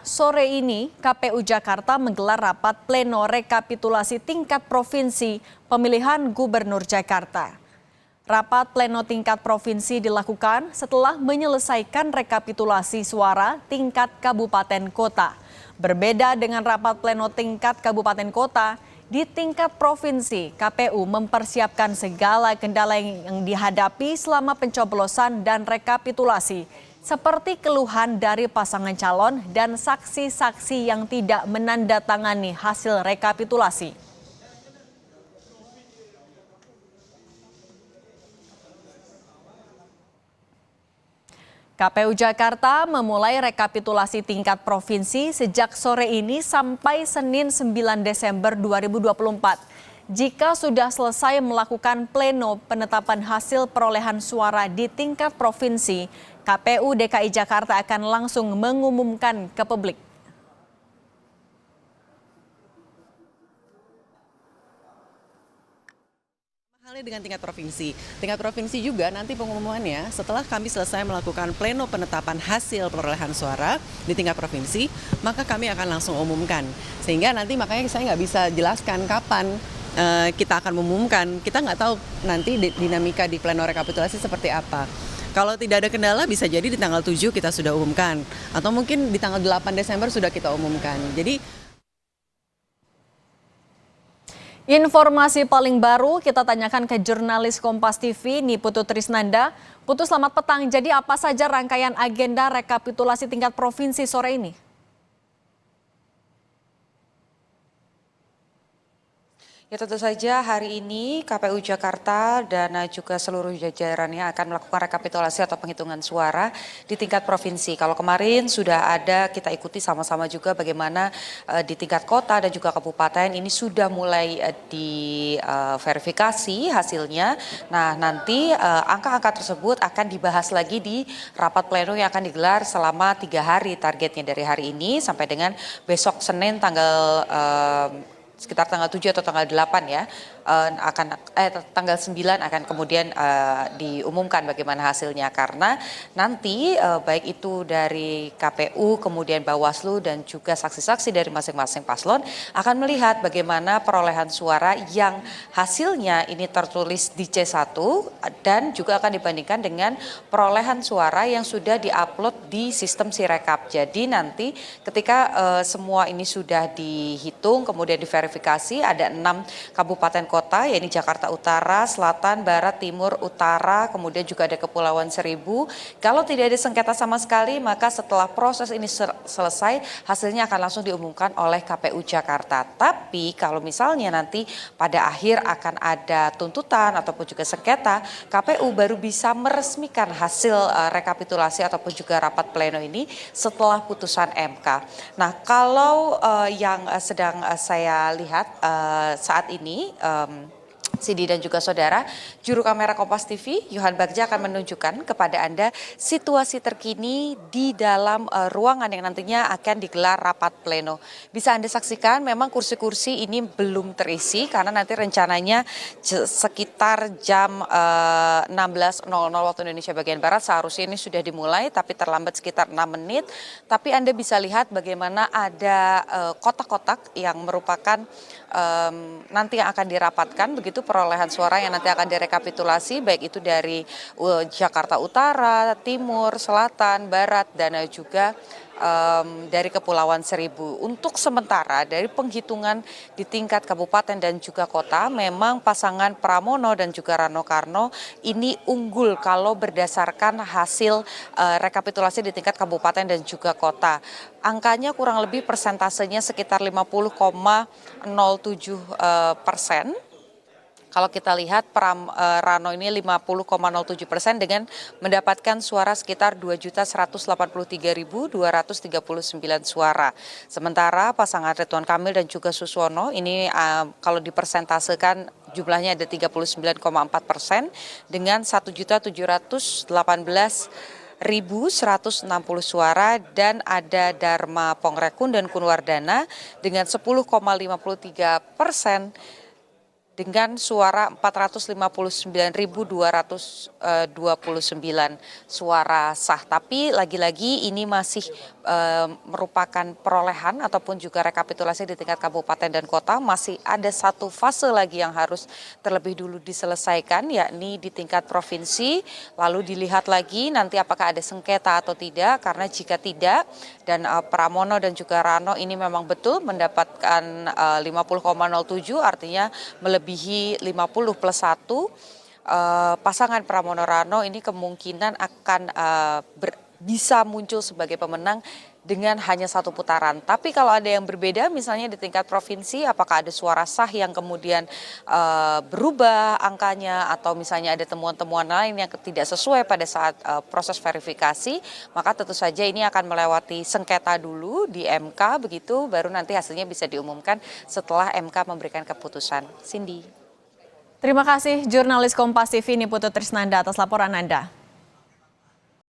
Sore ini, KPU Jakarta menggelar rapat pleno rekapitulasi tingkat provinsi pemilihan Gubernur Jakarta. Rapat pleno tingkat provinsi dilakukan setelah menyelesaikan rekapitulasi suara tingkat kabupaten kota. Berbeda dengan rapat pleno tingkat kabupaten kota, di tingkat provinsi, KPU mempersiapkan segala kendala yang dihadapi selama pencoblosan dan rekapitulasi, seperti keluhan dari pasangan calon dan saksi-saksi yang tidak menandatangani hasil rekapitulasi. KPU Jakarta memulai rekapitulasi tingkat provinsi sejak sore ini sampai Senin 9 Desember 2024. Jika sudah selesai melakukan pleno penetapan hasil perolehan suara di tingkat provinsi, KPU DKI Jakarta akan langsung mengumumkan ke publik. Halnya dengan tingkat provinsi. Tingkat provinsi juga nanti pengumumannya setelah kami selesai melakukan pleno penetapan hasil perolehan suara di tingkat provinsi, maka kami akan langsung umumkan. Sehingga nanti makanya saya nggak bisa jelaskan kapan kita akan mengumumkan. Kita nggak tahu nanti dinamika di pleno rekapitulasi seperti apa. Kalau tidak ada kendala bisa jadi di tanggal 7 kita sudah umumkan. Atau mungkin di tanggal 8 Desember sudah kita umumkan. Jadi informasi paling baru kita tanyakan ke jurnalis Kompas TV Niputu Trisnanda. Putu, selamat petang. Jadi apa saja rangkaian agenda rekapitulasi tingkat provinsi sore ini? Ya, tentu saja hari ini KPU Jakarta dan juga seluruh jajarannya akan melakukan rekapitulasi atau penghitungan suara di tingkat provinsi. Kalau kemarin sudah ada, kita ikuti sama-sama juga bagaimana di tingkat kota dan juga kabupaten ini sudah mulai diverifikasi hasilnya. Nah, nanti angka-angka tersebut akan dibahas lagi di rapat pleno yang akan digelar selama 3 hari, targetnya dari hari ini sampai dengan besok Senin sekitar tanggal 7 atau tanggal 8 ya, tanggal 9 akan kemudian diumumkan bagaimana hasilnya, karena nanti baik itu dari KPU, kemudian Bawaslu dan juga saksi-saksi dari masing-masing paslon akan melihat bagaimana perolehan suara yang hasilnya ini tertulis di C1 dan juga akan dibandingkan dengan perolehan suara yang sudah diupload di sistem Sirekap. Jadi nanti ketika semua ini sudah dihitung kemudian diverifikasi, ada 6 kabupaten kota, yaitu Jakarta Utara, Selatan, Barat, Timur, Utara, kemudian juga ada Kepulauan Seribu. Kalau tidak ada sengketa sama sekali, maka setelah proses ini selesai, hasilnya akan langsung diumumkan oleh KPU Jakarta. Tapi kalau misalnya nanti pada akhir akan ada tuntutan ataupun juga sengketa, KPU baru bisa meresmikan hasil rekapitulasi ataupun juga rapat pleno ini setelah putusan MK. Nah, kalau yang sedang saya lihat saat ini, Sidi dan juga saudara, juru kamera Kompas TV, Yohan Bagja akan menunjukkan kepada Anda situasi terkini di dalam ruangan yang nantinya akan digelar rapat pleno. Bisa Anda saksikan memang kursi-kursi ini belum terisi karena nanti rencananya sekitar jam 16.00 waktu Indonesia bagian Barat seharusnya ini sudah dimulai, tapi terlambat sekitar 6 menit. Tapi Anda bisa lihat bagaimana ada kotak-kotak yang merupakan nanti yang akan dirapatkan, begitu perolehan suara yang nanti akan direkapitulasi, baik itu dari Jakarta Utara, Timur, Selatan, Barat, dan juga dari Kepulauan Seribu. Untuk sementara dari penghitungan di tingkat kabupaten dan juga kota, memang pasangan Pramono dan juga Rano Karno ini unggul kalau berdasarkan hasil rekapitulasi di tingkat kabupaten dan juga kota. Angkanya kurang lebih persentasenya sekitar 50,07%. Kalau kita lihat Rano ini 50,07% dengan mendapatkan suara sekitar 2.183.239 suara. Sementara pasangan Ridwan Kamil dan juga Suswono ini kalau dipersentasekan jumlahnya ada 39,4% dengan 1.718.160 suara, dan ada Dharma Pongrekun dan Kunwardana dengan 10,53% dengan suara 459.229 suara sah. Tapi lagi-lagi ini masih merupakan perolehan ataupun juga rekapitulasi di tingkat kabupaten dan kota. Masih ada satu fase lagi yang harus terlebih dulu diselesaikan, yakni di tingkat provinsi. Lalu dilihat lagi nanti apakah ada sengketa atau tidak, karena jika tidak dan Pramono dan juga Rano ini memang betul mendapatkan 50,07, artinya melebihi 50+1, pasangan Pramono Rano ini kemungkinan akan bisa muncul sebagai pemenang dengan hanya satu putaran. Tapi kalau ada yang berbeda, misalnya di tingkat provinsi, apakah ada suara sah yang kemudian berubah angkanya, atau misalnya ada temuan-temuan lain yang tidak sesuai pada saat proses verifikasi, maka tentu saja ini akan melewati sengketa dulu di MK, begitu, baru nanti hasilnya bisa diumumkan setelah MK memberikan keputusan. Cindy. Terima kasih jurnalis Kompas TV Niputu Trisnanda atas laporan Anda.